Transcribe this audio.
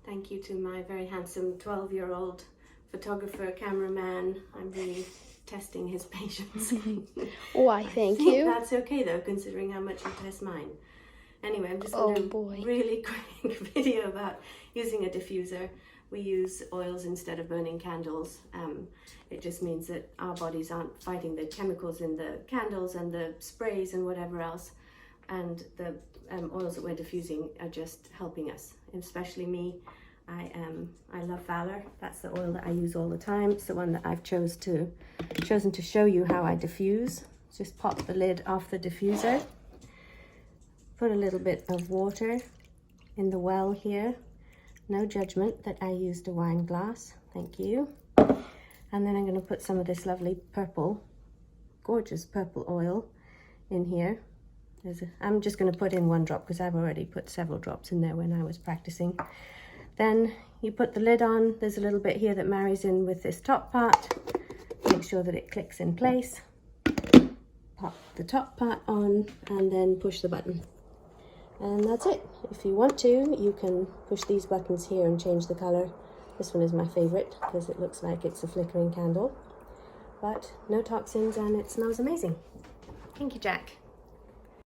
Thank you to my very handsome 12-year-old photographer, cameraman. I'm really testing his patience. Why, thank you. That's okay though, considering how much you test mine. Anyway, I'm just going to do a really quick video about using a diffuser. We use oils instead of burning candles. It just means that our bodies aren't fighting the chemicals in the candles and the sprays and whatever else. And the oils that we're diffusing are just helping us, especially me. I love Valor. That's the oil that I use all the time. It's the one that I've chosen to show you how I diffuse. Just pop the lid off the diffuser. Put a little bit of water in the well here. No judgment that I used a wine glass. Thank you. And then I'm going to put some of this lovely purple, gorgeous purple oil in here. I'm just going to put in one drop because I've already put several drops in there when I was practicing. Then you put the lid on. There's a little bit here that marries in with this top part. Make sure that it clicks in place. Pop the top part on and then push the button. And that's it. If you want to, you can push these buttons here and change the color. This one is my favorite because it looks like it's a flickering candle. But no toxins and it smells amazing. Thank you, Jack.